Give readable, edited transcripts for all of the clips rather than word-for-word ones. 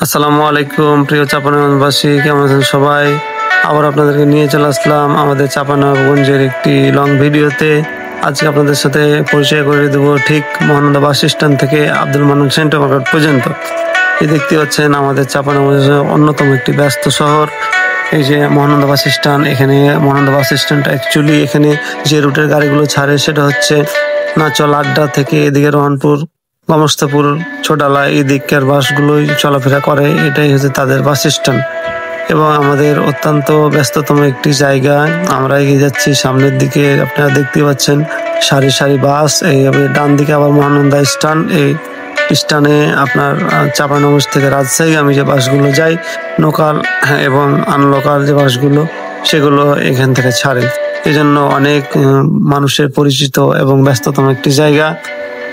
আসসালামু আলাইকুম প্রিয় চাঁপানগঞ্জবাসী, কেমন আছেন সবাই? আবার আপনাদেরকে নিয়ে চলে আসলাম আমাদের চাঁপানগঞ্জের একটি লং ভিডিওতে। আজকে আপনাদের সাথে পরিচয় করে দেবো ঠিক মহানন্দা বাস স্ট্যান্ড থেকে আব্দুল মান্নান সেন্টার মার্কেট পর্যন্ত। এই দেখতে পাচ্ছেন আমাদের চাঁপানগঞ্জের অন্যতম একটি ব্যস্ত শহর। এই যে মহানন্দা বাস স্ট্যান্ড, এখানে মহানন্দা বাস স্ট্যান্ডটা অ্যাকচুয়ালি এখানে যে রুটের গাড়িগুলো ছাড়ে সেটা হচ্ছে নাচল আড্ডা থেকে এদিকে রহনপুর, গমস্তাপুর, ছোটালা এই দিককার বাসগুলোই চলাফেরা করে। এটাই হচ্ছে তাদের বাস স্ট্যান্ড এবং আমাদের অত্যন্ত ব্যস্ততম একটি জায়গা। আমরা এগিয়ে যাচ্ছি সামনের দিকে, আপনারা দেখতে পাচ্ছেন সারি সারি বাস। এই ডান দিকে আবার মহানন্দা স্ট্যান্ড, এই স্ট্যান্ডে আপনার চাঁপানগঞ্জ থেকে রাজশাহী আমি যে বাসগুলো যাই, লোকাল এবং আনলোকাল যে বাসগুলো সেগুলো এখান থেকে ছাড়ে। এই জন্য অনেক মানুষের পরিচিত এবং ব্যস্ততম একটি জায়গা।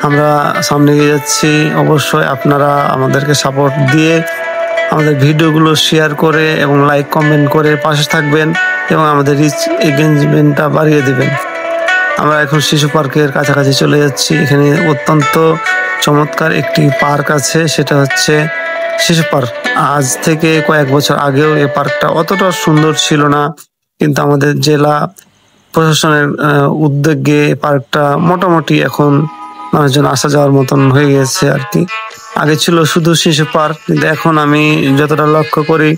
আমরা সামনে এগিয়ে যাচ্ছি। অবশ্যই আপনারা আমাদেরকে সাপোর্ট দিয়ে আমাদের ভিডিওগুলো শেয়ার করে এবং লাইক কমেন্ট করে পাশে থাকবেন এবং আমাদের রিচ এঙ্গেজমেন্টটা বাড়িয়ে দিবেন। আমরা এখন শিশু পার্কের কাছাকাছি চলে যাচ্ছি। এখানে অত্যন্ত চমৎকার একটি পার্ক আছে, সেটা হচ্ছে শিশু পার্ক। আজ থেকে কয়েক বছর আগেও এই পার্কটা অতটা সুন্দর ছিল না, কিন্তু আমাদের জেলা প্রশাসনের উদ্যোগে পার্কটা মোটামুটি এখন মানুষজন আসা যাওয়ার মতন হয়ে গেছে আর কি। আগে ছিল শুধু শিশু পার্ক, কিন্তু এখন আমি যতটা লক্ষ্য করি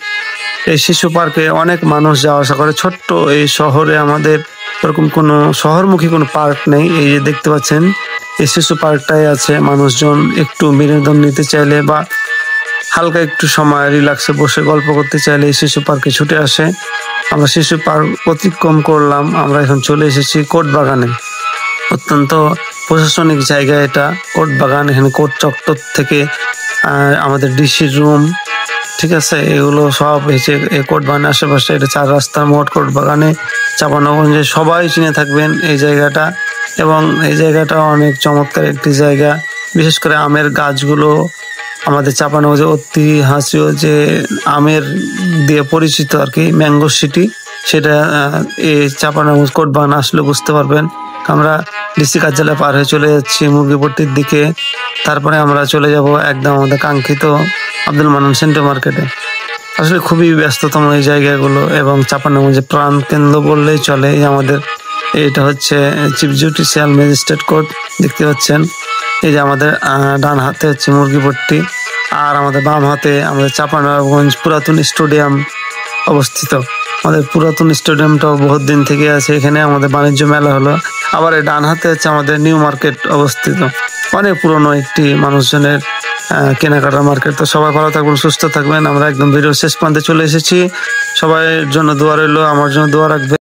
এই শিশু পার্কে অনেক মানুষ যাওয়া আসা করে। ছোট্ট এই শহরে আমাদের ওরকম কোনো শহরমুখী কোনো পার্ক নেই। এই যে দেখতে পাচ্ছেন এই শিশু পার্কটাই আছে। মানুষজন একটু বিনোদন নিতে চাইলে বা হালকা একটু সময় রিল্যাক্সে বসে গল্প করতে চাইলে এই শিশু পার্কে ছুটে আসে। আমরা শিশু পার্ক অতিক্রম করলাম, আমরা এখন চলে এসেছি কোর্ট বাগানে। অত্যন্ত প্রশাসনিক জায়গা এটা, কোর্ট বাগান। এখানে কোর্ট চত্বর থেকে আমাদের ডিসির রুম, ঠিক আছে, এগুলো সব হয়েছে কোর্ট বাগানের আশেপাশে। এটা 4 রাস্তার মোড় কোর্ট বাগানে, চাঁপানগঞ্জে সবাই চিনে থাকবেন এই জায়গাটা। এবং এই জায়গাটা অনেক চমৎকার একটি জায়গা। বিশেষ করে আমের গাছগুলো আমাদের চাঁপানগঞ্জে ঐতিহাসিক যে আমের দিয়ে পরিচিত আর কি, ম্যাঙ্গো সিটি, সেটা এই চাঁপানগঞ্জ কোর্ট বাগান আসলে বুঝতে পারবেন। আমরা ডিসি কার্যালয় পার হয়ে চলে যাচ্ছি মুরগিপট্টির দিকে। তারপরে আমরা চলে যাব একদম আমাদের কাঙ্ক্ষিত আব্দুল মান্নান সেন্টার মার্কেটে। আসলে খুবই ব্যস্ততম এই জায়গাগুলো এবং চাঁপানগঞ্জের প্রাণ কেন্দ্র বললেই চলে। আমাদের এটা হচ্ছে চিফ জুডিশিয়াল ম্যাজিস্ট্রেট কোর্ট, দেখতে পাচ্ছেন। এই যে আমাদের ডান হাতে হচ্ছে মুরগিপট্টি, আর আমাদের বাম হাতে আমাদের চাঁপানগঞ্জ পুরাতন স্টেডিয়াম অবস্থিত। আমাদের পুরাতন স্টেডিয়ামটাও বহুত দিন থেকে আছে, এখানে আমাদের বাণিজ্য মেলা হলো। আবার এই ডান হাতে হচ্ছে আমাদের নিউ মার্কেট অবস্থিত, অনেক পুরনো একটি মানুষজনের কেনাকাটার মার্কেট। তো সবাই ভালো থাকবেন, সুস্থ থাকবেন। আমরা একদম ভিডিও শেষ প্রান্তে চলে এসেছি। সবাইয়ের জন্য দোয়া রইলো, আমার জন্য দোয়া রাখবেন।